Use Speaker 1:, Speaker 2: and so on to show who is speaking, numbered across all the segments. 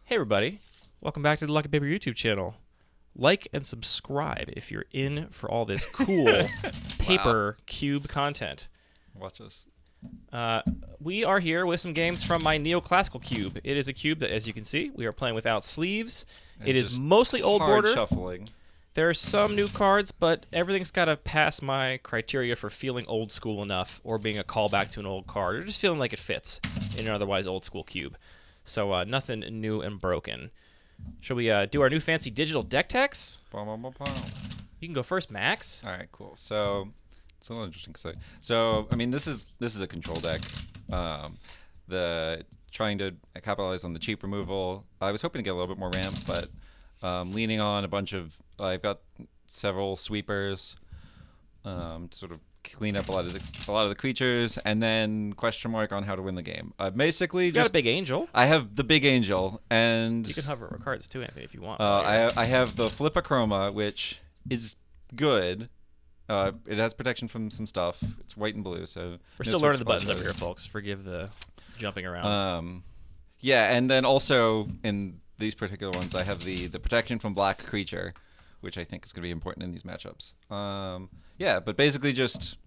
Speaker 1: Hey everybody, welcome back to the Lucky Paper YouTube channel. Like and subscribe if you're in for all this cool paper cube content.
Speaker 2: Watch us.
Speaker 1: We are here with some games from my Neoclassical cube. It is a cube that, as you can see, we are playing without sleeves. It is mostly old
Speaker 2: hard
Speaker 1: border.
Speaker 2: Shuffling.
Speaker 1: There are some new cards, but everything's got to pass my criteria for feeling old school enough or being a callback to an old card or just feeling like it fits in an otherwise old school cube. So nothing new and broken. Shall we do our new fancy digital deck techs?
Speaker 2: Bum, bum, bum, bum.
Speaker 1: You can go first, Max.
Speaker 2: All right, cool. So it's a little interesting to say. So I mean, this is a control deck. The trying to capitalize on the cheap removal. I was hoping to get a little bit more ramp, but leaning on a bunch of. I've got several sweepers. To sort of clean up a lot of the creatures, and then question mark on how to win the game. Basically,
Speaker 1: You got a big angel.
Speaker 2: I have the big angel, and
Speaker 1: You can hover over cards too, Anthony, if you want.
Speaker 2: I have the Flip-A-Chroma, which is good. It has protection from some stuff. It's white and blue, so
Speaker 1: We're still learning the buttons over here, folks. Forgive the jumping around.
Speaker 2: Yeah, and then also in these particular ones, I have the protection from black creature, which I think is going to be important in these matchups. Yeah, but basically just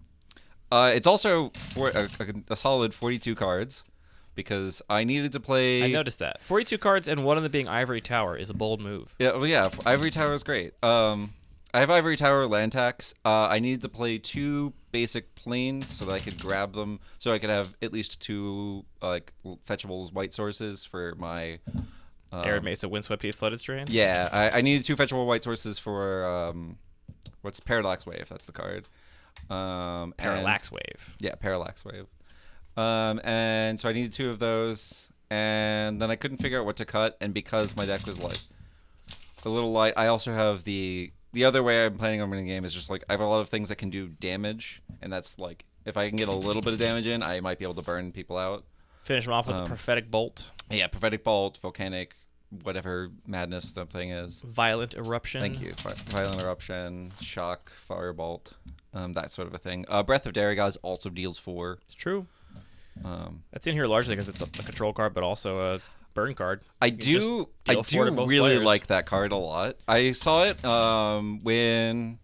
Speaker 2: it's also a solid 42 cards because I needed to play.
Speaker 1: I noticed that 42 cards and one of them being Ivory Tower is a bold move.
Speaker 2: Yeah, well, yeah, Ivory Tower is great. I have Ivory Tower land tax. I needed to play 2 basic planes so that I could grab them, so I could have at least 2 like fetchables white sources for my.
Speaker 1: Arid Mesa, Windswept Heath, Flooded Strain.
Speaker 2: Yeah, I needed 2 fetchable white sources for what's Parallax Wave? That's the card.
Speaker 1: Parallax Wave.
Speaker 2: Yeah, Parallax Wave. And so I needed 2 of those, and then I couldn't figure out what to cut. And because my deck was like a little light, I also have the other way I'm planning on winning the game is just like I have a lot of things that can do damage, and that's like if I can get a little bit of damage in, I might be able to burn people out.
Speaker 1: Finish them off with the Prophetic Bolt.
Speaker 2: Yeah, Prophetic Bolt, Volcanic, whatever madness the thing is.
Speaker 1: Violent Eruption.
Speaker 2: Thank you. Violent Eruption, Shock, Firebolt, that sort of a thing. Breath of Daragaz also deals 4.
Speaker 1: It's true. That's in here largely because it's a control card, but also a burn card.
Speaker 2: I do really like that card a lot. I saw it when.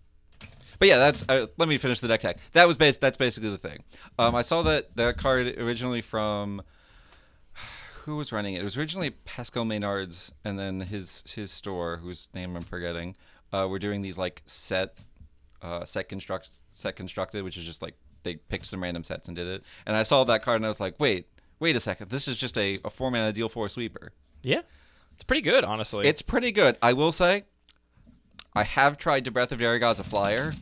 Speaker 2: But yeah, that's. Let me finish the deck tech. That's basically the thing. I saw that card originally from. Who was running it? It was originally Pascal Maynard's, and then his store, whose name I'm forgetting, were doing these like set constructed, which is just like they picked some random sets and did it. And I saw that card and I was like, wait a second, this is just a 4-mana deal 4 sweeper.
Speaker 1: Yeah, it's pretty good, honestly.
Speaker 2: It's pretty good. I will say, I have tried to Breath of Daragaz a flyer.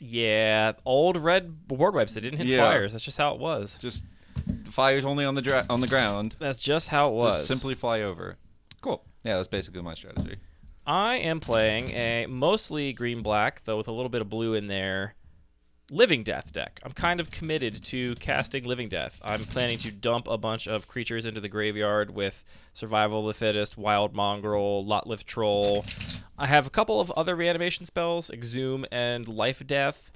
Speaker 1: Yeah, old red board wipes that didn't hit flyers. That's just how it was.
Speaker 2: Just the flyers only on the ground.
Speaker 1: That's just how it was.
Speaker 2: Just simply fly over. Cool. Yeah, that's basically my strategy.
Speaker 1: I am playing a mostly green-black, though with a little bit of blue in there, Living Death deck. I'm kind of committed to casting Living Death. I'm planning to dump a bunch of creatures into the graveyard with Survival of the Fittest, Wild Mongrel, Lot-Lift Troll. I have a couple of other reanimation spells, Exhume and Life Death,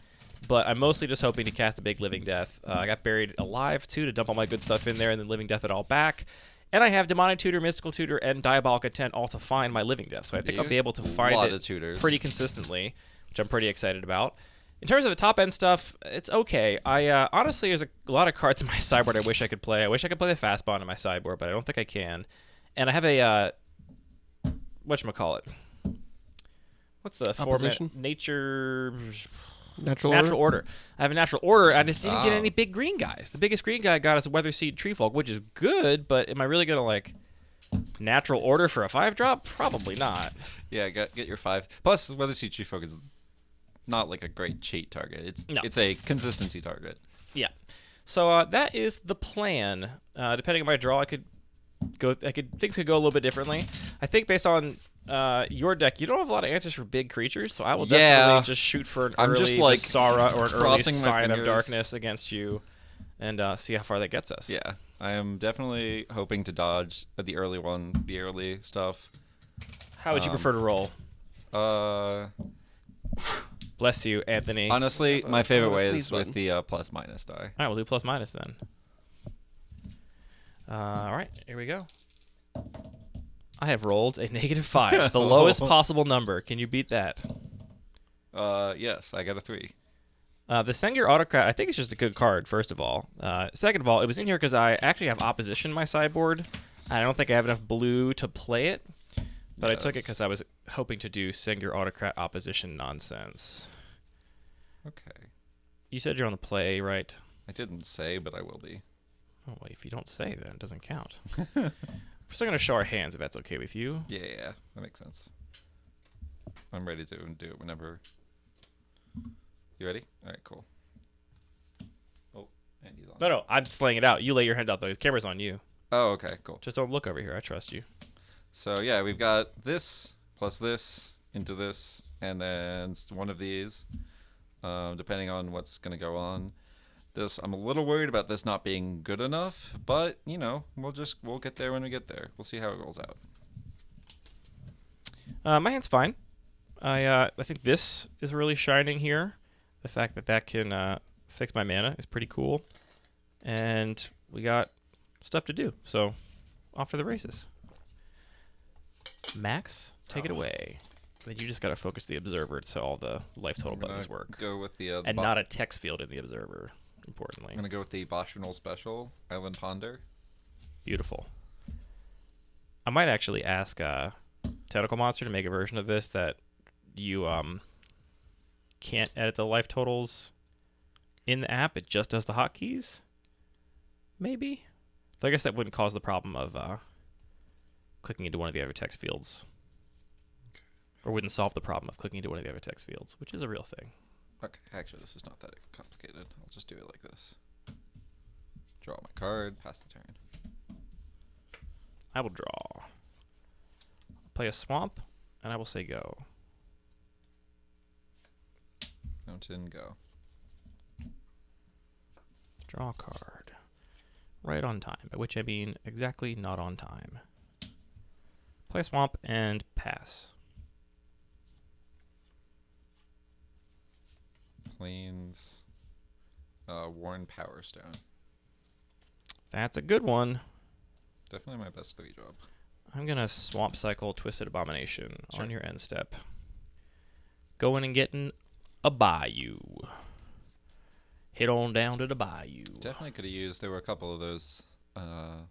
Speaker 1: but I'm mostly just hoping to cast a big Living Death. I got Buried Alive, too, to dump all my good stuff in there and then Living Death it all back. And I have Demonic Tutor, Mystical Tutor, and Diabolic Intent all to find my Living Death. So I think I'll be able to find it pretty consistently, which I'm pretty excited about. In terms of the top-end stuff, it's okay. Honestly, there's a lot of cards in my sideboard I wish I could play. I wish I could play the Fastbond in my sideboard, but I don't think I can. And I have a, whatchamacallit? What's the format? Natural Order. I have a Natural Order. I just didn't get any big green guys. The biggest green guy I got is a Weatherseed Treefolk, which is good, but am I really going to, like, Natural Order for a 5-drop? Probably not.
Speaker 2: Yeah, get your 5. Plus, Weatherseed Treefolk is not, like, a great cheat target. It's a consistency target.
Speaker 1: Yeah. So that is the plan. Depending on my draw, things could go a little bit differently. I think based on your deck, you don't have a lot of answers for big creatures, so I will definitely just shoot for an early Visara or an early Sign of Darkness against you and see how far that gets us.
Speaker 2: Yeah, I am definitely hoping to dodge the early stuff.
Speaker 1: How would you prefer to roll? Bless you, Anthony.
Speaker 2: Honestly, my favorite way is with the plus-minus die.
Speaker 1: All right, we'll do plus-minus then. All right, here we go. I have rolled a -5, the lowest possible number. Can you beat that?
Speaker 2: Yes, I got a 3.
Speaker 1: The Sengir Autocrat, I think it's just a good card, first of all. Second of all, it was in here because I actually have opposition in my sideboard. I don't think I have enough blue to play it, but I took it because I was hoping to do Sengir Autocrat opposition nonsense.
Speaker 2: Okay.
Speaker 1: You said you're on the play, right?
Speaker 2: I didn't say, but I will be.
Speaker 1: Oh, wait, if you don't say, then it doesn't count. We're still going to show our hands, if that's okay with you.
Speaker 2: Yeah, that makes sense. I'm ready to do it whenever. You ready? All right, cool. Oh, Andy's on.
Speaker 1: No, I'm just laying it out. You lay your hand out, though. The camera's on you.
Speaker 2: Oh, okay, cool.
Speaker 1: Just don't look over here. I trust you.
Speaker 2: So, yeah, we've got this plus this into this, and then one of these, depending on what's going to go on. This, I'm a little worried about this not being good enough, but, you know, we'll get there when we get there. We'll see how it rolls out.
Speaker 1: My hand's fine. I think this is really shining here. The fact that can fix my mana is pretty cool. And we got stuff to do. So, off for the races. Max, take it away. Then you just got to focus the observer so all the life total buttons work.
Speaker 2: Go with the
Speaker 1: and not a text field in the observer, importantly.
Speaker 2: I'm going to go with the Boschernal Special, Island Ponder.
Speaker 1: Beautiful. I might actually ask Tentacle Monster to make a version of this that you can't edit the life totals in the app. It just does the hotkeys. Maybe. So I guess that wouldn't cause the problem of clicking into one of the other text fields. Okay. Or wouldn't solve the problem of clicking into one of the other text fields, which is a real thing.
Speaker 2: Okay, actually, this is not that complicated. I'll just do it like this. Draw my card, pass the turn.
Speaker 1: I will draw. Play a swamp, and I will say go.
Speaker 2: Mountain, go.
Speaker 1: Draw a card. Right on time, by which I mean exactly not on time. Play a swamp and pass.
Speaker 2: Plains, Worn Power Stone.
Speaker 1: That's a good one.
Speaker 2: Definitely my best 3-drop.
Speaker 1: I'm going to Swamp Cycle Twisted Abomination on your end step. Going and getting a Bayou. Head on down to the Bayou.
Speaker 2: Definitely could have used, there were a couple of those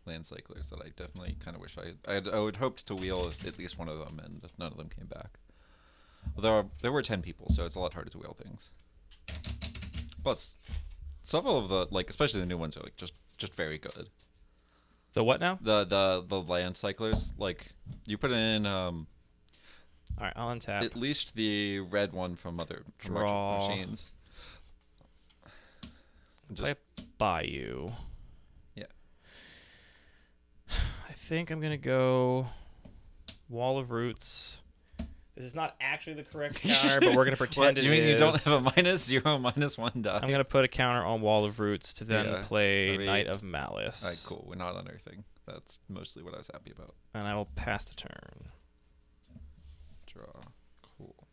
Speaker 2: land cyclers that I definitely kind of wish I would hoped to wheel at least one of them, and none of them came back. Although there were 10 people, so it's a lot harder to wheel things. Plus, several of the, like, especially the new ones are like just very good.
Speaker 1: The what now?
Speaker 2: The land cyclers, like, you put in
Speaker 1: all right, I'll untap.
Speaker 2: at least the red one from
Speaker 1: Draw.
Speaker 2: machines.
Speaker 1: Play a Bayou.
Speaker 2: Yeah.
Speaker 1: I think I'm going to go Wall of Roots. This is not actually the correct counter, but we're going to pretend it is.
Speaker 2: You mean you don't have a -0, -1 die?
Speaker 1: I'm going to put a counter on Wall of Roots to then play Knight of Malice.
Speaker 2: All right, cool. We're not unearthing. That's mostly what I was happy about.
Speaker 1: And I will pass the turn.
Speaker 2: Draw. Cool.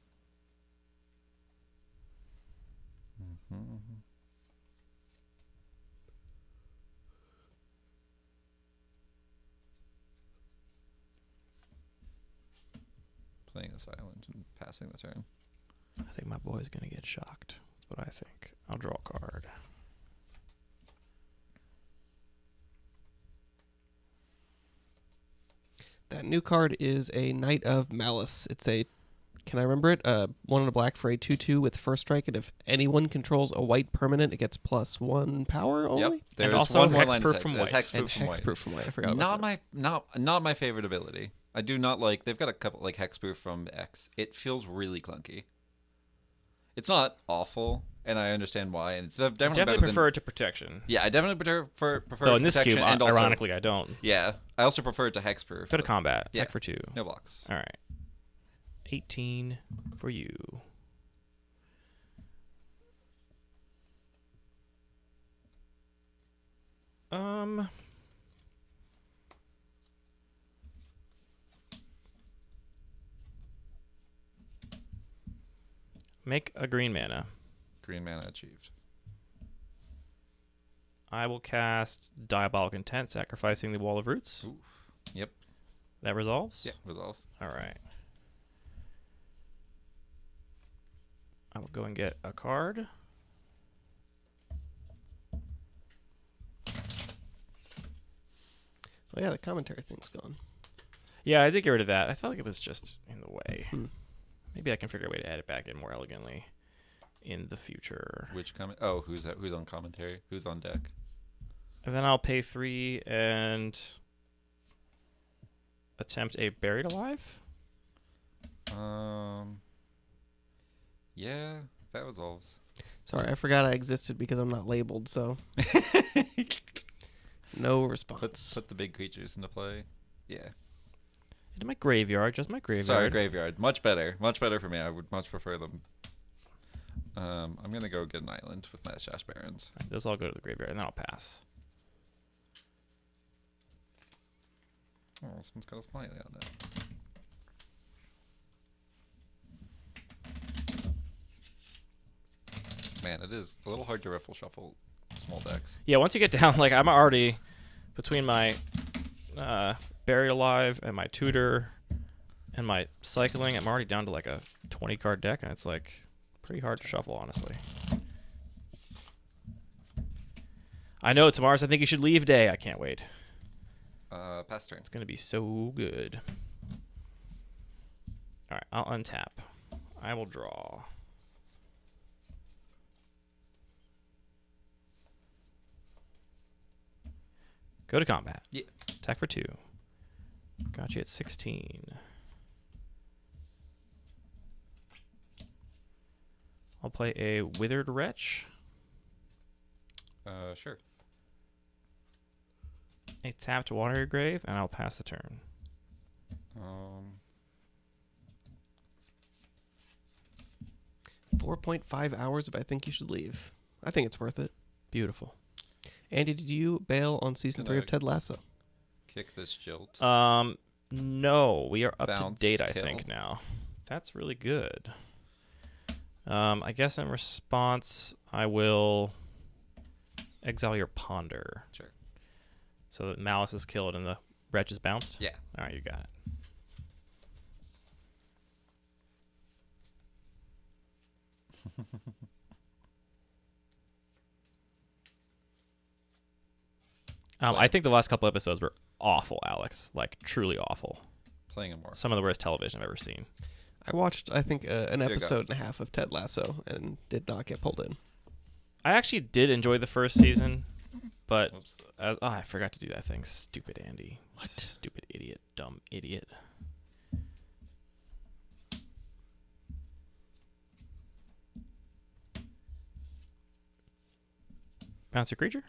Speaker 2: Playing this island and passing the turn.
Speaker 1: I think my boy's going to get shocked. That's what I think. I'll draw a card.
Speaker 3: That new card is a Knight of Malice. It's a, can I remember it? One in a black for a 2/2 with first strike, and if anyone controls a white permanent, it gets +1 power only.
Speaker 2: Yep. There's
Speaker 1: and also
Speaker 2: one more line
Speaker 1: hexproof
Speaker 2: of
Speaker 1: from
Speaker 2: text.
Speaker 1: white.
Speaker 2: Hexproof from white.
Speaker 3: Hexproof from white. I forgot about that.
Speaker 2: Not my favorite ability. I do not like. They've got a couple like hexproof from X. It feels really clunky. It's not awful, and I understand why. And it's definitely better
Speaker 1: prefer it to protection.
Speaker 2: Yeah, I definitely prefer
Speaker 1: Though
Speaker 2: it
Speaker 1: in
Speaker 2: to
Speaker 1: this
Speaker 2: protection,
Speaker 1: cube,
Speaker 2: and also,
Speaker 1: ironically, I don't.
Speaker 2: Yeah, I also prefer it to hexproof.
Speaker 1: Go to combat.
Speaker 2: Yeah.
Speaker 1: Attack for 2.
Speaker 2: No blocks.
Speaker 1: All right. 18 for you. Make a green mana.
Speaker 2: Green mana achieved.
Speaker 1: I will cast Diabolic Intent, sacrificing the Wall of Roots.
Speaker 2: Ooh. Yep.
Speaker 1: That resolves?
Speaker 2: Yeah, resolves.
Speaker 1: All right. I will go and get a card.
Speaker 3: Oh yeah, the commentary thing's gone.
Speaker 1: Yeah, I did get rid of that. I felt like it was just in the way.
Speaker 3: Hmm.
Speaker 1: Maybe I can figure a way to add it back in more elegantly in the future.
Speaker 2: Which comment? Oh, who's on commentary? Who's on deck?
Speaker 1: And then I'll pay 3 and attempt a Buried Alive.
Speaker 2: Yeah, that resolves.
Speaker 3: Sorry, I forgot I existed because I'm not labeled, so no response.
Speaker 2: Put the big creatures into play. Yeah.
Speaker 1: Into my graveyard, just my graveyard.
Speaker 2: Sorry, graveyard. Much better for me. I would much prefer them. I'm gonna go get an island with my Ash Barons.
Speaker 1: Those all go to the graveyard, and then I'll pass.
Speaker 2: Oh, someone's got a smiley on it. Man, it is a little hard to riffle shuffle small decks.
Speaker 1: Yeah, once you get down, like I'm already between my Buried Alive and my Tutor and my Cycling, I'm already down to like a 20 card deck, and it's like pretty hard to shuffle, honestly. I know tomorrow's I think you should leave day. I can't wait.
Speaker 2: Pass turn.
Speaker 1: It's gonna be so good. All right, I'll untap. I will draw. Go to combat.
Speaker 2: Yeah.
Speaker 1: Attack for 2. Got you at 16. I'll play a Withered Wretch.
Speaker 2: Sure.
Speaker 1: A tapped Water Your Grave, and I'll pass the turn.
Speaker 3: 4.5 hours if I think you should leave. I think it's worth it.
Speaker 1: Beautiful.
Speaker 3: Andy, did you bail on season 3 of Ted Lasso?
Speaker 2: Kick this jilt.
Speaker 1: No, we are up
Speaker 2: Bounce,
Speaker 1: to date, I
Speaker 2: kill.
Speaker 1: think, now. That's really good. I guess in response, I will exile your Ponder.
Speaker 2: Sure.
Speaker 1: So that Malice is killed and the Wretch is bounced?
Speaker 2: Yeah.
Speaker 1: All right, you got it. I think the last couple episodes were awful, Alex. Like, truly awful.
Speaker 2: Playing him more.
Speaker 1: Some of the worst television I've ever seen.
Speaker 3: I watched, I think, an
Speaker 2: Dear
Speaker 3: episode and a half of Ted Lasso and did not get pulled in.
Speaker 1: I actually did enjoy the first season, but
Speaker 2: Oops.
Speaker 1: I forgot to do that thing. Stupid Andy. What? Stupid idiot. Dumb idiot. Bounce your creature?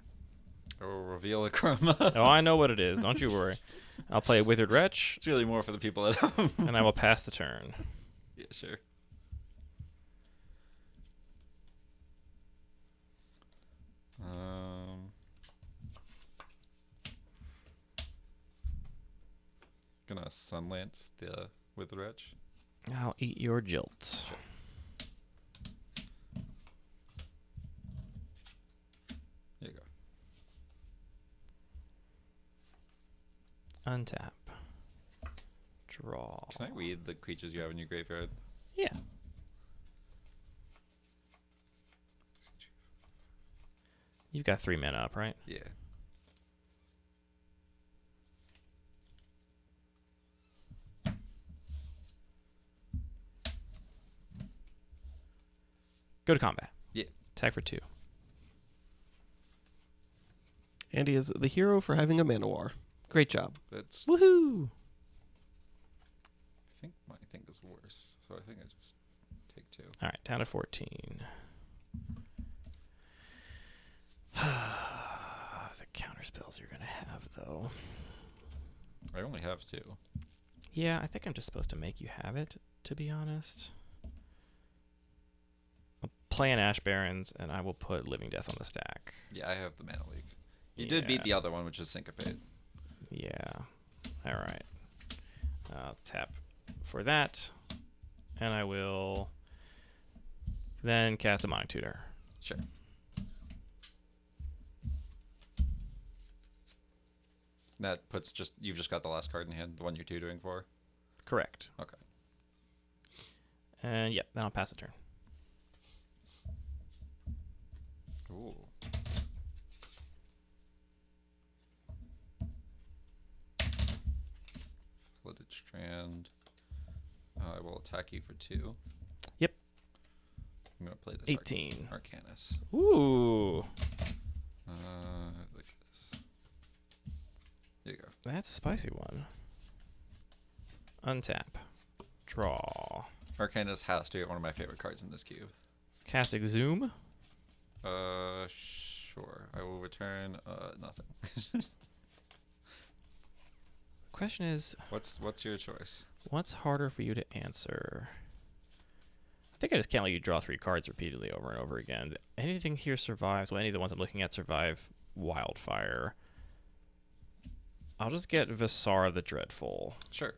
Speaker 2: Or reveal a chroma.
Speaker 1: Oh, I know what it is. Don't you worry. I'll play a Withered Wretch,
Speaker 2: It's really more for the people at home.
Speaker 1: and I will pass the turn.
Speaker 2: Yeah, sure. Gonna Sunlance the with the wretch.
Speaker 1: I'll eat your jilt.
Speaker 2: Sure. There you go.
Speaker 1: Untap. Draw.
Speaker 2: Can I read the creatures you have in your graveyard?
Speaker 1: Yeah. You've got 3 mana up, right?
Speaker 2: Yeah.
Speaker 1: Go to combat.
Speaker 2: Yeah.
Speaker 1: Attack for 2.
Speaker 3: Andy is the hero for having a Manowar. Great job.
Speaker 2: That's.
Speaker 1: Woohoo!
Speaker 2: I think my thing is worse, so I think I just take 2.
Speaker 1: All right, down to 14. The counter spells you're going to have, though.
Speaker 2: I only have 2.
Speaker 1: Yeah, I think I'm just supposed to make you have it, to be honest. I'll play an Ash Barrens, and I will put Living Death on the stack.
Speaker 2: Yeah, I have the Mana Leak. You did beat the other one, which is Syncopate.
Speaker 1: Yeah. All right. I'll tap for that, and I will then cast a Demonic Tutor.
Speaker 2: Sure. That puts you've just got the last card in hand, the one you're tutoring for.
Speaker 1: Correct.
Speaker 2: Okay.
Speaker 1: And yeah, then I'll pass the turn.
Speaker 2: Ooh. Flooded Strand. I will attack you for 2.
Speaker 1: Yep.
Speaker 2: I'm gonna play this
Speaker 1: 18.
Speaker 2: Arcanus.
Speaker 1: Ooh.
Speaker 2: Like this. There you go.
Speaker 1: That's a spicy one. Untap. Draw.
Speaker 2: Arcanus has to get one of my favorite cards in this cube.
Speaker 1: Cast Exhume.
Speaker 2: Sure. I will return nothing.
Speaker 1: Question is,
Speaker 2: What's your choice?
Speaker 1: what's harder for you to answer? I think I just can't let you draw 3 cards repeatedly over and over again. Anything here survives. Well, any of the ones I'm looking at survive Wildfire. I'll just get Visara the Dreadful.
Speaker 2: Sure.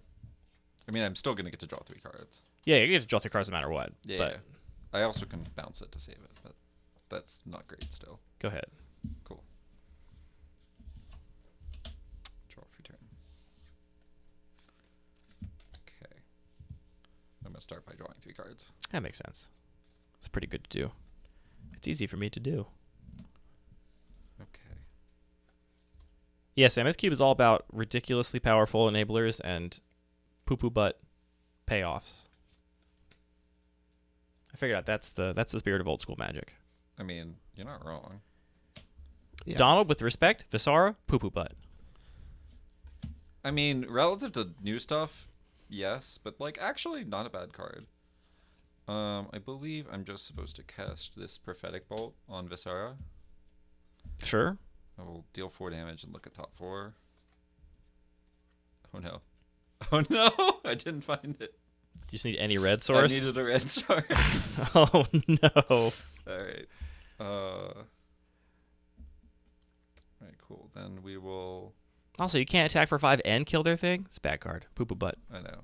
Speaker 2: I mean, I'm still gonna get to draw 3 cards.
Speaker 1: Yeah, you get to draw 3 cards no matter what.
Speaker 2: Yeah.
Speaker 1: But
Speaker 2: Yeah. I also can bounce it to save it, but that's not great still.
Speaker 1: go ahead.
Speaker 2: Cool. Draw for turn. Okay. I'm gonna start by drawing 3 cards.
Speaker 1: That makes sense. It's pretty good to do. It's easy for me to do.
Speaker 2: Okay.
Speaker 1: Yes, MS Cube is all about ridiculously powerful enablers and poo-poo butt payoffs. I figured out that's the spirit of old school Magic.
Speaker 2: I mean, you're not wrong.
Speaker 3: Yeah.
Speaker 1: Donald, with respect, Visara, poo-poo butt.
Speaker 2: I mean, relative to new stuff, yes, but like actually not a bad card. I believe I'm just supposed to cast this Prophetic Bolt on Visara.
Speaker 1: Sure.
Speaker 2: I will deal 4 damage and look at top 4. Oh no. Oh no! I didn't find it.
Speaker 1: Do you just need any red source?
Speaker 2: I needed a red source.
Speaker 1: Oh no.
Speaker 2: Alright. Alright, cool. Then we will...
Speaker 1: Also, you can't attack for 5 and kill their thing? It's a bad card. Poo-poo butt.
Speaker 2: I know.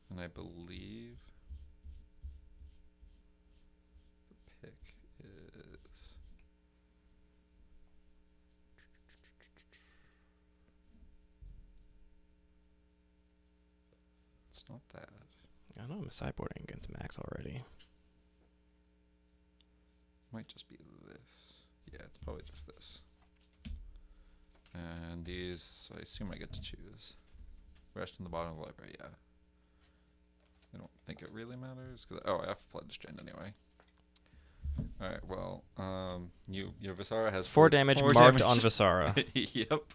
Speaker 2: And I believe... the pick is... It's not that.
Speaker 1: I know I'm sideboarding against Max already.
Speaker 2: Might just be this. Yeah, it's probably just this. And these, I assume I get to choose. Rest in the bottom of the library, yeah. I don't think it really matters. I have Flood Strand anyway. Alright, well, your Visara has
Speaker 1: 4 damage marked on Visara.
Speaker 2: Yep.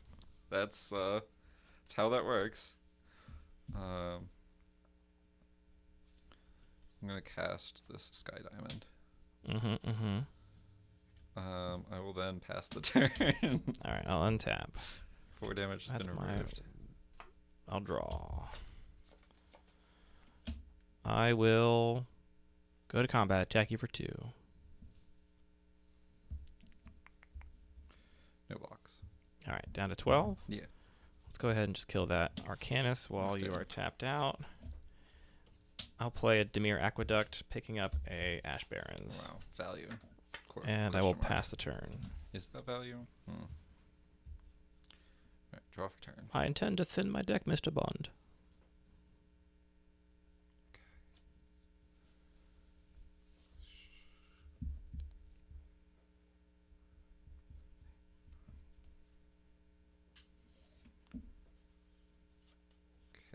Speaker 2: That's how that works. I'm gonna cast this Sky Diamond. I will then pass the turn.
Speaker 1: Alright, I'll untap.
Speaker 2: 4 damage has
Speaker 1: That's
Speaker 2: been
Speaker 1: my...
Speaker 2: removed.
Speaker 1: I'll draw. I will go to combat, attack you for 2.
Speaker 2: No blocks.
Speaker 1: Alright, down to 12.
Speaker 2: Yeah.
Speaker 1: Let's go ahead and just kill that Arcanus while
Speaker 2: Let's do
Speaker 1: you
Speaker 2: it.
Speaker 1: are tapped out. I'll play a Demir Aqueduct, picking up a Ash Barrens.
Speaker 2: Wow. Value.
Speaker 1: And I will pass the turn.
Speaker 2: Is that value? Alright, draw for turn.
Speaker 1: I intend to thin my deck, Mr. Bond.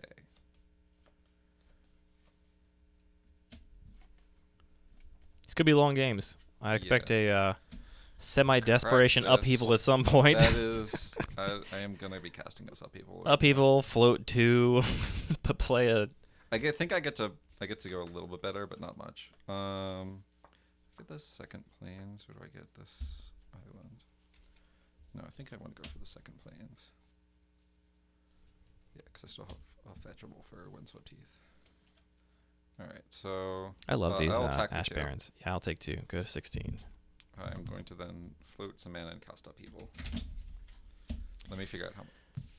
Speaker 2: Okay.
Speaker 1: These could be long games. I expect a semi-desperation
Speaker 2: Correct,
Speaker 1: upheaval at some point.
Speaker 2: That is... I am going to be casting this upheaval.
Speaker 1: Upheaval, float 2, but play a...
Speaker 2: think I get to go a little bit better, but not much. Get this second planes, or do I get this island? No, I think I want to go for the second planes. Yeah, because I still have a fetchable for Windswept Teeth. Alright, so...
Speaker 1: I love these
Speaker 2: I'll attack
Speaker 1: Ash
Speaker 2: for 2.
Speaker 1: Barrens. Yeah, I'll take 2. Go to 16.
Speaker 2: I'm going to then float some mana and cast upheaval. Let me figure out how much.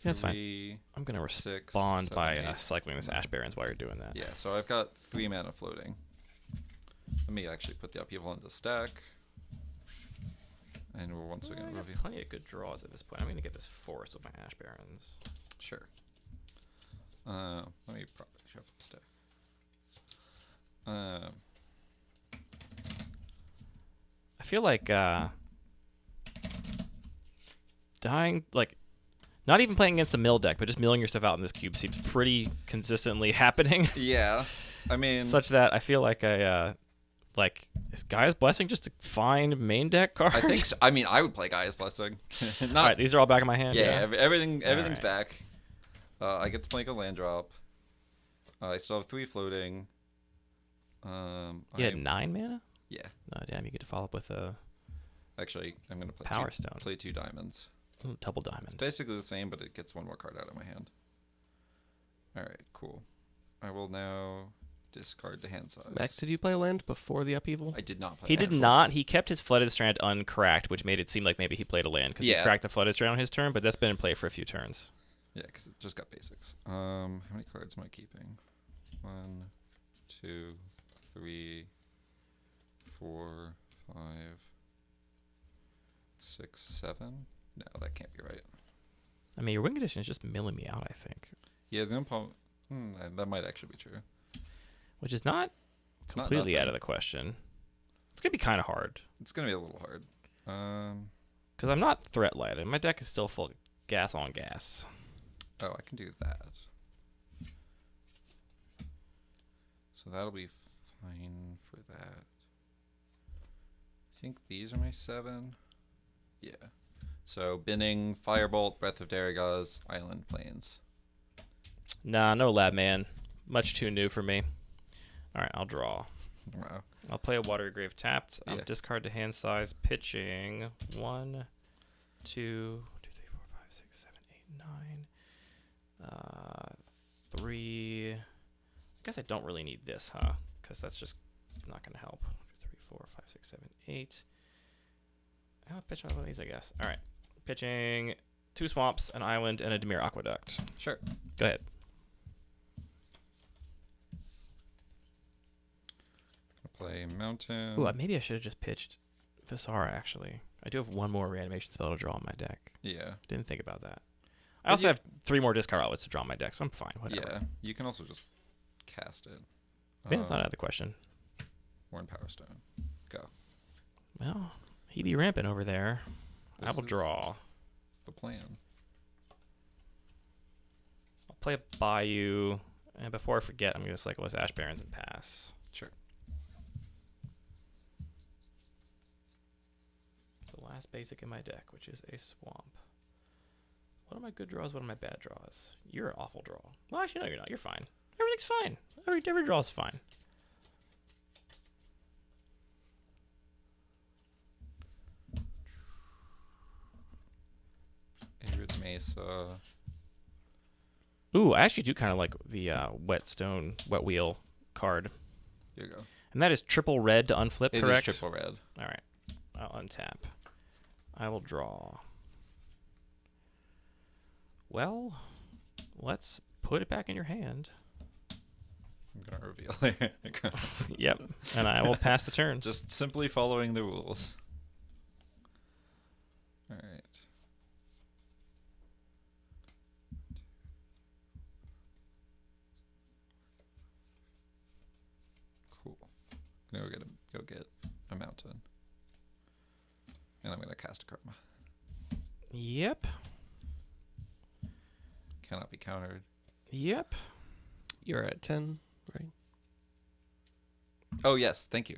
Speaker 1: That's fine.
Speaker 2: 3,
Speaker 1: I'm going to
Speaker 2: 6,
Speaker 1: respond
Speaker 2: 7,
Speaker 1: by
Speaker 2: 8,
Speaker 1: cycling this
Speaker 2: 9.
Speaker 1: Ash Barrens while you're doing that.
Speaker 2: Yeah, so I've got 3 mana floating. Let me actually put the upheaval into stack. And we'll once again
Speaker 1: I got
Speaker 2: reveal.
Speaker 1: plenty of good draws at this point. I'm going to get this forest with my Ash Barrens.
Speaker 2: Sure. Let me properly shuffle the stack.
Speaker 1: I feel like dying, like, not even playing against a mill deck, but just milling your stuff out in this cube seems pretty consistently happening.
Speaker 2: Yeah. I mean,
Speaker 1: Such that I feel like is Gaia's Blessing just a fine main deck card?
Speaker 2: I think so. I mean, I would play Gaia's Blessing. Not,
Speaker 1: All right, these are all back in my hand.
Speaker 2: yeah, everything's
Speaker 1: right.
Speaker 2: back. I get to play a land drop. I still have 3 floating.
Speaker 1: You had 9 mana?
Speaker 2: Yeah.
Speaker 1: Oh, damn, you get to follow up with a
Speaker 2: Actually, I'm gonna play
Speaker 1: Power Stone.
Speaker 2: Play 2 diamonds.
Speaker 1: Ooh, double diamond.
Speaker 2: It's basically the same, but it gets 1 more card out of my hand. All right, cool. I will now discard the hand size.
Speaker 3: Max, did you play a land before the upheaval?
Speaker 2: I did not play.
Speaker 1: He did
Speaker 2: Excellent.
Speaker 1: not. He kept his Flooded Strand uncracked, which made it seem like maybe he played a land because he
Speaker 2: Yeah.
Speaker 1: cracked the Flooded Strand on his turn, but that's been in play for a few turns.
Speaker 2: Yeah, because it just got basics. How many cards am I keeping? 1, 2, 3, 4, 5, 6, 7. No, that can't be right.
Speaker 1: I mean, your win condition is just milling me out, I think,
Speaker 2: Yeah, the problem. That might actually be true.
Speaker 1: which is not
Speaker 2: It's
Speaker 1: completely
Speaker 2: not
Speaker 1: out of the question. It's going to be kind of hard
Speaker 2: It's gonna be a little hard.
Speaker 1: because I'm not threat lighted. My deck is still full of gas on gas.
Speaker 2: Oh, I can do that. So that'll be fine for that. I think these are my 7. Yeah. So Binning, Firebolt, Breath of Daragaz, Island Plains.
Speaker 1: Nah, no lab man. Much too new for me. All right, I'll draw.
Speaker 2: Wow.
Speaker 1: I'll play a Watery Grave tapped.
Speaker 2: Yeah.
Speaker 1: Discard to hand size. Pitching 1, 2, 3, 4, 5, 6, 7, 8, 9. 3. I guess I don't really need this, huh? Because that's just not going to help. 1, 2, 3, 4, 5, 6, 7, 8. I'll pitch on one of these, I guess. All right. Pitching 2 swamps, an island, and a Dimir Aqueduct.
Speaker 2: Sure.
Speaker 1: Go ahead.
Speaker 2: Play Mountain.
Speaker 1: Ooh, maybe I should have just pitched Visara, actually. I do have 1 more reanimation spell to draw on my deck.
Speaker 2: Yeah.
Speaker 1: Didn't think about that. I
Speaker 2: But
Speaker 1: also
Speaker 2: you-
Speaker 1: have 3 more discard outlets to draw on my deck, so I'm fine. Whatever.
Speaker 2: Yeah. You can also just cast it.
Speaker 1: Yeah, that's not out of the question.
Speaker 2: One Power Stone. Go.
Speaker 1: Well, he be rampant over there. I
Speaker 2: This
Speaker 1: will
Speaker 2: is
Speaker 1: draw.
Speaker 2: the plan.
Speaker 1: I'll play a Bayou, and before I forget, I'm going to cycle his Ash Barrens and pass.
Speaker 2: Sure.
Speaker 1: The last basic in my deck, which is a Swamp. What are my good draws? What are my bad draws? You're an awful draw. Well, actually, no, you're not. You're fine. Everything's fine. Every draw's fine.
Speaker 2: Arid Mesa.
Speaker 1: Ooh, I actually do kind of like the Wet Wheel card.
Speaker 2: Here you go.
Speaker 1: And that is triple red to unflip,
Speaker 2: It
Speaker 1: correct?
Speaker 2: is triple red.
Speaker 1: All right. I'll untap. I will draw. Well, let's put it back in your hand.
Speaker 2: I'm gonna reveal it.
Speaker 1: Yep. And I will pass the turn.
Speaker 2: Just simply following the rules. All right. Cool. I'm gonna go get a mountain, and I'm gonna cast a karma.
Speaker 1: Yep.
Speaker 2: Cannot be countered.
Speaker 1: Yep.
Speaker 3: You're at 10, right?
Speaker 2: Oh yes, thank you.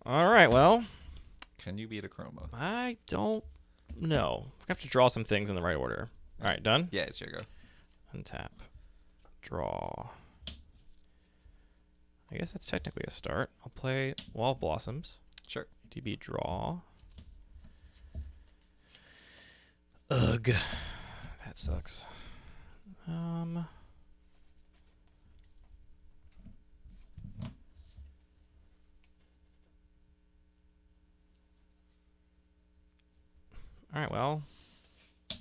Speaker 1: All right. Well,
Speaker 2: Can you beat a chroma?
Speaker 1: I don't know. I have to draw some things in the right order. All right. Done?
Speaker 2: Yeah, it's your go.
Speaker 1: Untap. Draw. I guess that's technically a start. I'll play Wall of Blossoms.
Speaker 2: Sure.
Speaker 1: DB draw. Ugh. That sucks. All right, well,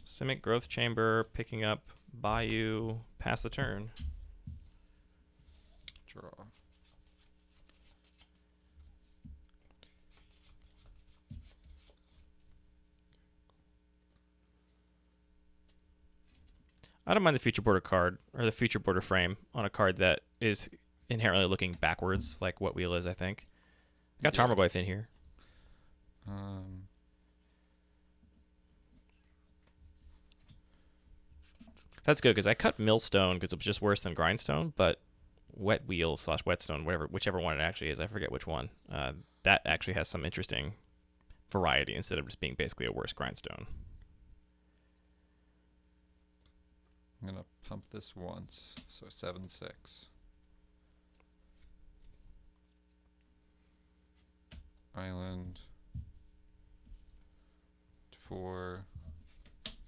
Speaker 1: Simic Growth Chamber, picking up Bayou, pass the turn.
Speaker 2: Draw.
Speaker 1: I don't mind the future border card or the future border frame on a card that is inherently looking backwards, like what wheel is. I think. Got
Speaker 2: Yeah.
Speaker 1: Tarmogoyf in here. That's good because I cut Millstone because it was just worse than Grindstone, but Wet Wheel / Whetstone, whichever one it actually is, I forget which one. That actually has some interesting variety instead of just being basically a worse Grindstone.
Speaker 2: I'm gonna pump this once, so 7/6. Island 4,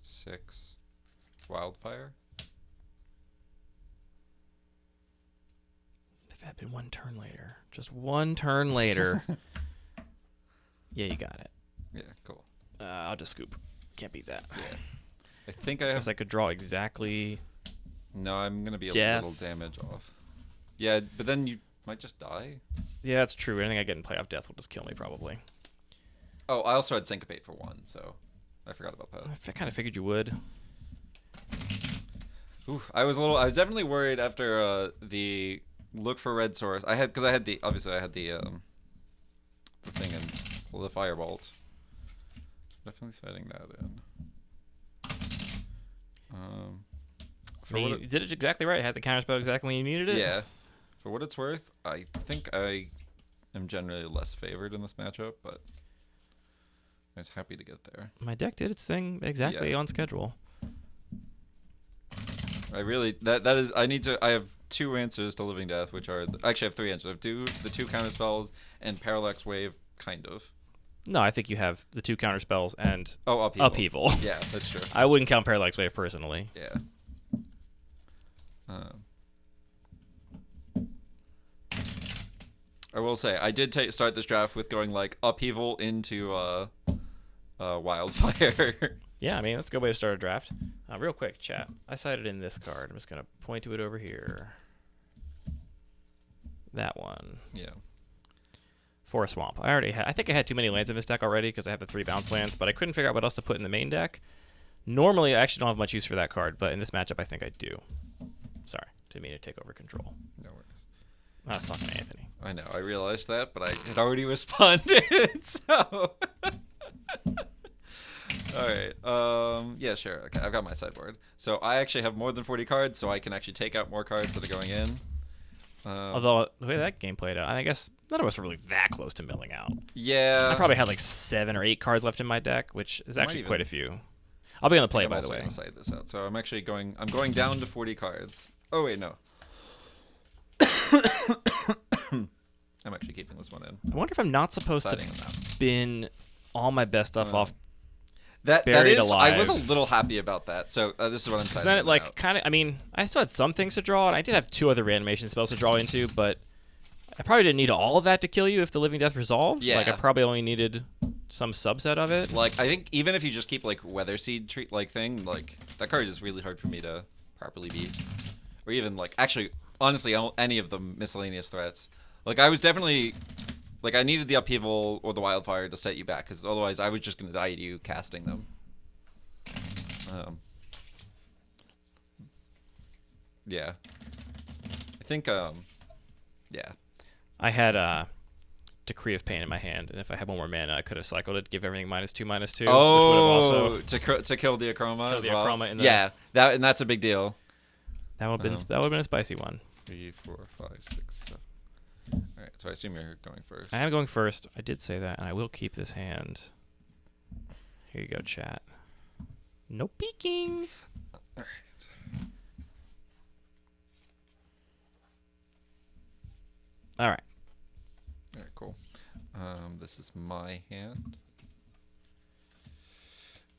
Speaker 2: 6, Wildfire.
Speaker 1: If it had been one turn later, just one turn later. Yeah, you got it.
Speaker 2: Yeah, cool.
Speaker 1: I'll just scoop. Can't beat that.
Speaker 2: Yeah, I think I have.
Speaker 1: Because I could draw exactly.
Speaker 2: No, I'm gonna be a
Speaker 1: Death.
Speaker 2: little damage off. Yeah, but then you might just die.
Speaker 1: Yeah, that's true. Anything I get in playoff death will just kill me probably.
Speaker 2: Oh, I also had Syncopate for 1, so I forgot about that.
Speaker 1: I kind of figured you would.
Speaker 2: Ooh, I was definitely worried after the look for red source. I had the thing in the firebolt. Definitely setting that in.
Speaker 1: You did it exactly right. Had the counterspell exactly when you needed it.
Speaker 2: Yeah. For what it's worth, I think I am generally less favored in this matchup, but I was happy to get there.
Speaker 1: My deck did its thing exactly on schedule.
Speaker 2: I really I have 2 answers to Living Death, which are actually I have 3 answers. I have the 2 counter spells and Parallax Wave, kind of.
Speaker 1: No, I think you have the 2 counterspells and
Speaker 2: Upheaval.
Speaker 1: Upheaval.
Speaker 2: Yeah, that's true.
Speaker 1: I wouldn't count Parallax Wave personally.
Speaker 2: Yeah. I will say I did start this draft with going like Upheaval into Wildfire.
Speaker 1: Yeah, I mean, that's a good way to start a draft. Real quick, chat. I cited in this card. I'm just going to point to it over here. That one.
Speaker 2: Yeah.
Speaker 1: Forest Swamp. I think I had too many lands in this deck already because I have the 3 bounce lands, but I couldn't figure out what else to put in the main deck. Normally, I actually don't have much use for that card, but in this matchup, I think I do. Sorry, didn't mean to take over control.
Speaker 2: No worries.
Speaker 1: I was talking to Anthony.
Speaker 2: I know. I realized that, but I had already responded. So. All right. Yeah, sure. Okay, I've got my sideboard. So I actually have more than 40 cards, so I can actually take out more cards that are going in.
Speaker 1: Although, the way that game played out, I guess none of us were really that close to milling out.
Speaker 2: Yeah.
Speaker 1: I probably had like 7 or 8 cards left in my deck, which is actually quite a few. I'll be on the play, by the way.
Speaker 2: I'm also gonna side this out. So I'm going down to 40 cards. Oh, wait, no. I'm actually keeping this one in.
Speaker 1: I wonder if I'm not supposed
Speaker 2: Deciding
Speaker 1: to
Speaker 2: on that.
Speaker 1: bin all my best stuff off.
Speaker 2: That
Speaker 1: Buried
Speaker 2: is.
Speaker 1: alive.
Speaker 2: I was a little happy about that. So this is what I'm
Speaker 1: Because
Speaker 2: deciding.
Speaker 1: then it like kind of. I mean, I still had some things to draw, and I did have 2 other reanimation spells to draw into, but I probably didn't need all of that to kill you if the Living Death resolved.
Speaker 2: Yeah.
Speaker 1: Like I probably only needed some subset of it.
Speaker 2: Like I think even if you just keep like Weather Seed treat like thing, like that card is really hard for me to properly beat, or even like actually honestly any of the miscellaneous threats. Like I was definitely like I needed the Upheaval or the Wildfire to set you back because otherwise I was just gonna die to you casting them. Yeah. I think yeah.
Speaker 1: I had Decree of Pain in my hand, and if I had 1 more mana, I could have cycled it, give everything -2/-2.
Speaker 2: Oh,
Speaker 1: which would have also
Speaker 2: to kill the Achroma
Speaker 1: Kill
Speaker 2: as
Speaker 1: the
Speaker 2: well.
Speaker 1: Achroma in the-
Speaker 2: Yeah, that's a big deal.
Speaker 1: that would have been a spicy one.
Speaker 2: 3, 4, 5, 6, 7. All right, so I assume you're going first.
Speaker 1: I am going first. I did say that, and I will keep this hand. Here you go, chat. No peeking.
Speaker 2: All right.
Speaker 1: All right.
Speaker 2: All right, cool. This is my hand.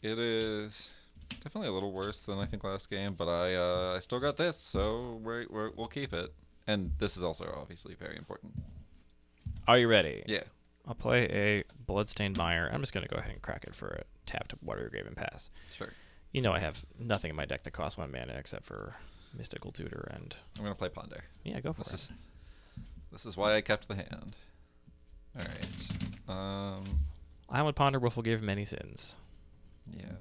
Speaker 2: It is definitely a little worse than I think last game, but I still got this, so we'll keep it. And this is also obviously very important.
Speaker 1: Are you ready?
Speaker 2: Yeah.
Speaker 1: I'll play a Bloodstained Mire. I'm just going to go ahead and crack it for a tapped Water Grave and pass.
Speaker 2: Sure.
Speaker 1: You know I have nothing in my deck that costs 1 mana except for Mystical Tutor and...
Speaker 2: I'm going to play Ponder.
Speaker 1: Yeah, go for it.
Speaker 2: This is why I kept the hand. All right.
Speaker 1: Island Ponder will forgive many sins.
Speaker 2: Yeah.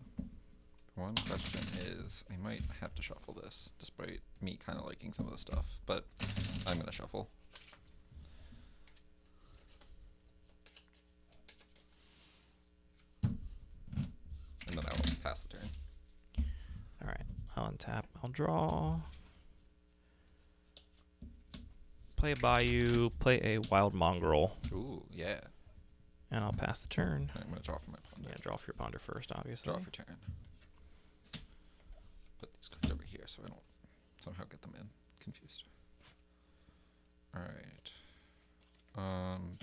Speaker 2: One question is, I might have to shuffle this, despite me kind of liking some of the stuff, but I'm going to shuffle. And then I will pass the turn.
Speaker 1: All right. I'll untap. I'll draw. Play a Bayou. Play a Wild Mongrel.
Speaker 2: Ooh, yeah.
Speaker 1: And I'll pass the turn.
Speaker 2: I'm going to draw for my ponder.
Speaker 1: Yeah, draw for your ponder first, obviously.
Speaker 2: Draw for turn. Put these cards over here so I don't somehow get them in confused. All right.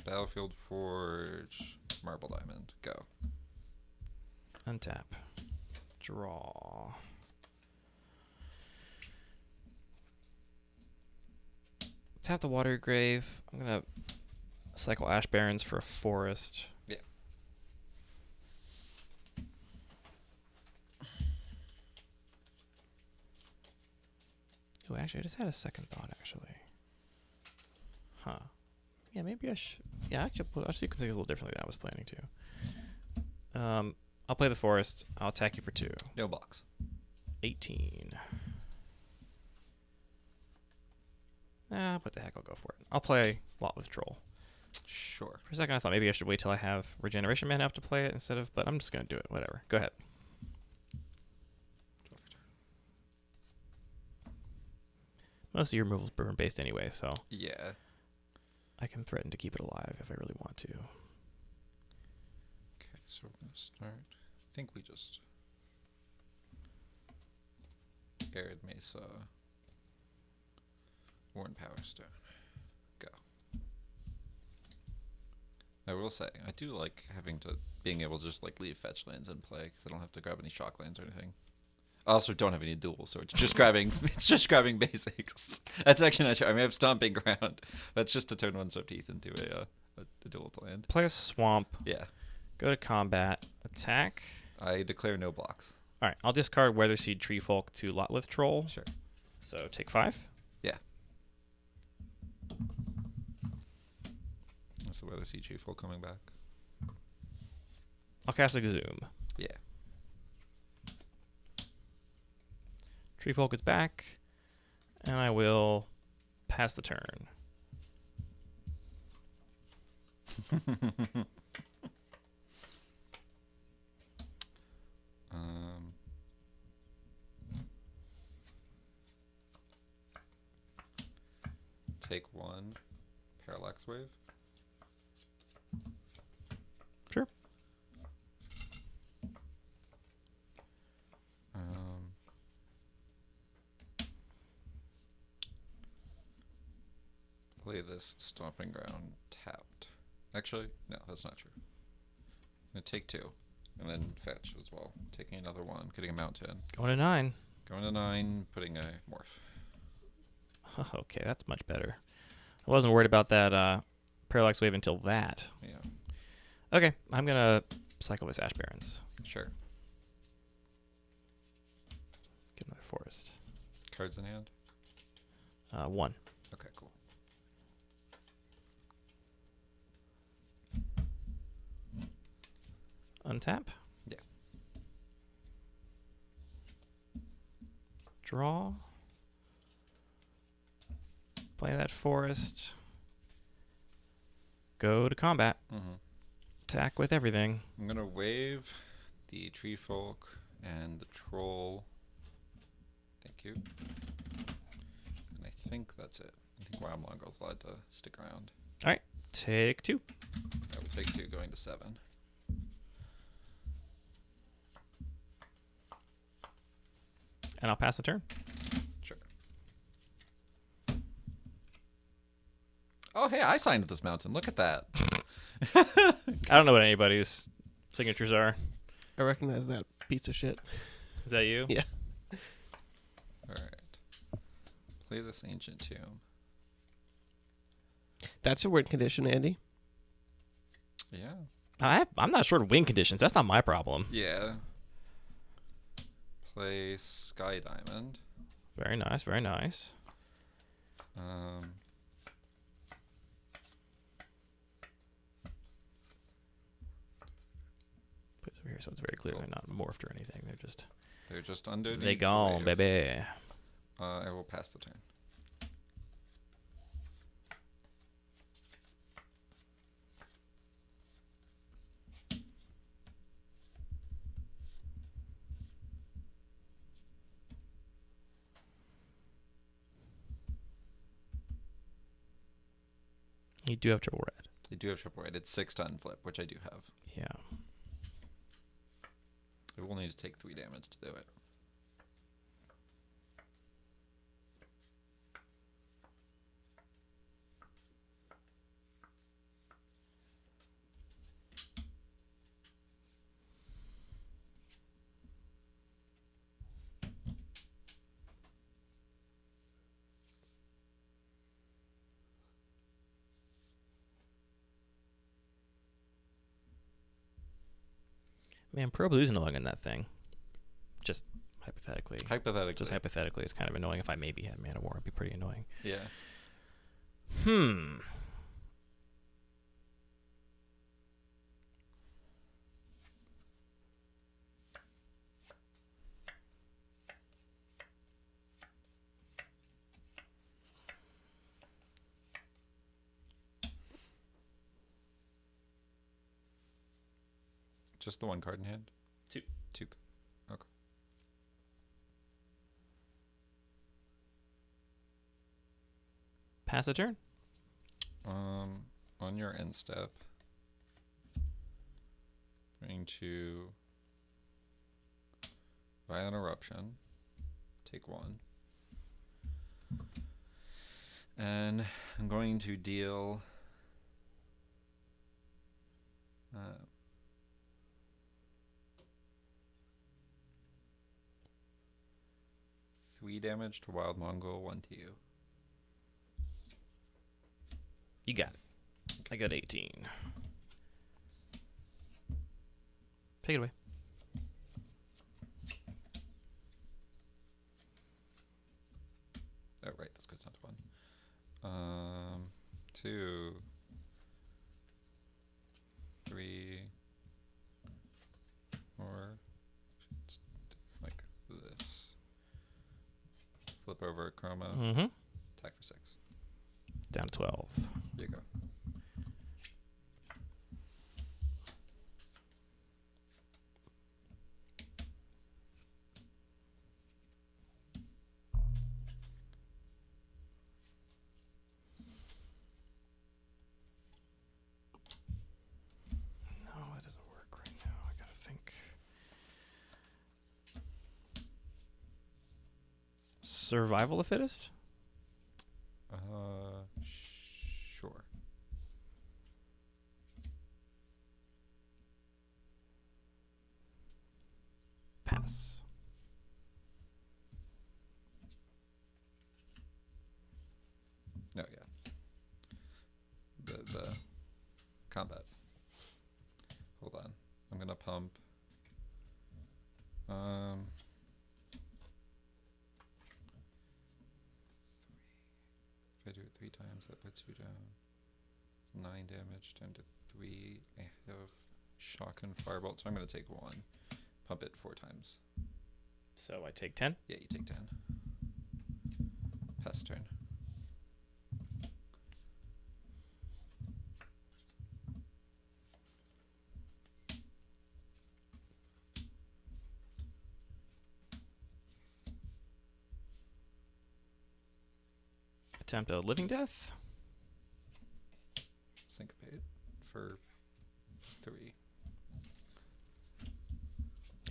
Speaker 2: Battlefield Forge, Marble Diamond, go.
Speaker 1: Untap. Draw. Tap the Water Grave. I'm going to cycle Ash Barrens for a forest.
Speaker 2: Yeah.
Speaker 1: Oh, actually, I just had a second thought, actually. Huh. Yeah, maybe I should... Yeah, actually, I'll sequence things a little differently than I was planning to. I'll play the forest. I'll attack you for 2.
Speaker 2: No blocks.
Speaker 1: 18. What the heck, I'll go for it. I'll play Lot with Troll.
Speaker 2: Sure.
Speaker 1: For a second, I thought maybe I should wait till I have Regeneration Mana up to play it instead of... But I'm just going to do it. Whatever. Go ahead.
Speaker 2: Draw for turn.
Speaker 1: Most of your removal's burn-based anyway, so...
Speaker 2: Yeah.
Speaker 1: I can threaten to keep it alive if I really want to.
Speaker 2: Okay, so we're going to start. I think we just... Arid Mesa. Worn Power Stone. Go. I will say, I do like being able to just like leave fetch lands in play because I don't have to grab any shock lands or anything. I also don't have any duels, so it's just grabbing basics. That's actually not true. I mean, I have Stomping Ground. That's just to turn 1 Swift Teeth into a dual to land.
Speaker 1: Play a Swamp.
Speaker 2: Yeah.
Speaker 1: Go to combat. Attack.
Speaker 2: I declare no blocks.
Speaker 1: All right, I'll discard Weatherseed Treefolk to Lotlith Troll.
Speaker 2: Sure.
Speaker 1: So take 5.
Speaker 2: Yeah. That's the Weather Sea Chief coming back.
Speaker 1: I'll cast a Gazoom.
Speaker 2: Yeah.
Speaker 1: Treefolk is back, and I will pass the turn.
Speaker 2: Take 1 Parallax Wave.
Speaker 1: Sure.
Speaker 2: Play this Stomping Ground tapped. Actually, no, that's not true. I'm going to take 2, and then fetch as well. Taking another 1, getting a mountain.
Speaker 1: Going to 9.
Speaker 2: Going to 9, putting a morph.
Speaker 1: Okay, that's much better. I wasn't worried about that Parallax Wave until that.
Speaker 2: Yeah.
Speaker 1: Okay, I'm going to cycle this Ash Barrens.
Speaker 2: Sure.
Speaker 1: Get another forest.
Speaker 2: Cards in hand?
Speaker 1: 1.
Speaker 2: Okay, cool.
Speaker 1: Untap.
Speaker 2: Yeah.
Speaker 1: Draw. Play that forest. Go to combat.
Speaker 2: Mm-hmm.
Speaker 1: Attack with everything.
Speaker 2: I'm going to wave the Tree Folk and the Troll. Thank you. And I think that's it. I think Wild Mongrel's allowed to stick around.
Speaker 1: All right, take 2.
Speaker 2: I will take 2 going to 7.
Speaker 1: And I'll pass the turn.
Speaker 2: Sure. Oh, hey, I signed this mountain. Look at that.
Speaker 1: I don't know what anybody's signatures are.
Speaker 3: I recognize that piece of shit.
Speaker 1: Is that you?
Speaker 3: Yeah.
Speaker 2: All right. Play this Ancient Tomb.
Speaker 3: That's a weird condition, Andy.
Speaker 2: Yeah.
Speaker 1: I'm not short of win conditions. That's not my problem.
Speaker 2: Yeah. Play Sky Diamond.
Speaker 1: Very nice, very nice. Plays over here, so it's very clear they're not morphed or anything.
Speaker 2: They're just underneath.
Speaker 1: They gone,
Speaker 2: the wave.
Speaker 1: baby.
Speaker 2: I will pass the turn.
Speaker 1: You do have triple red.
Speaker 2: They do have triple red. It's 6 to unflip, which I do have.
Speaker 1: Yeah.
Speaker 2: I will need to take 3 damage to do it.
Speaker 1: Man, Pro Blue's annoying in that thing. Just hypothetically.
Speaker 2: Hypothetically.
Speaker 1: Just hypothetically, it's kind of annoying. If I maybe had Mana War, it'd be pretty annoying.
Speaker 2: Yeah. Just the 1 card in hand?
Speaker 1: 2.
Speaker 2: 2. Okay.
Speaker 1: Pass the turn.
Speaker 2: On your end step, going to Violent Eruption, take 1. And I'm going to deal 3 damage to Wild Mongol, 1 to you.
Speaker 1: You got it. I got 18. Take it away.
Speaker 2: Oh, right. This goes down to 1. 2, 3, 4. It's like this. Flip over Chroma.
Speaker 1: Mm-hmm.
Speaker 2: Attack for 6.
Speaker 1: Down to 12.
Speaker 2: There you go.
Speaker 1: No, that doesn't work right now. I gotta think. Survival of the fittest?
Speaker 2: Sure.
Speaker 1: Pass.
Speaker 2: No, yeah. The combat. Hold on. I'm gonna pump. If I do it 3 times, that puts you down 9 damage, down to 3. I have shock and firebolt, so I'm gonna take 1. Pump it 4 times.
Speaker 1: So I take 10?
Speaker 2: Yeah, you take 10. Pass turn.
Speaker 1: Attempt a living death.
Speaker 2: Syncopate for 3.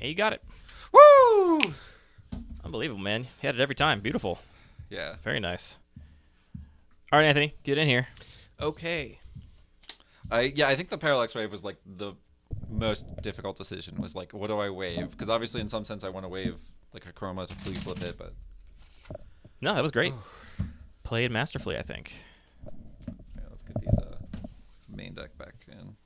Speaker 1: Hey, you got it.
Speaker 2: Woo!
Speaker 1: Unbelievable, man. You had it every time. Beautiful.
Speaker 2: Yeah.
Speaker 1: Very nice. All right, Anthony, get in here.
Speaker 3: Okay.
Speaker 2: I think the Parallax Wave was like the most difficult decision. Was like, what do I wave? Because obviously, in some sense, I want to wave like a Chroma to flea flip it, but
Speaker 1: No, that was great. Played masterfully, I think.
Speaker 2: yeah, let's get these main deck back in.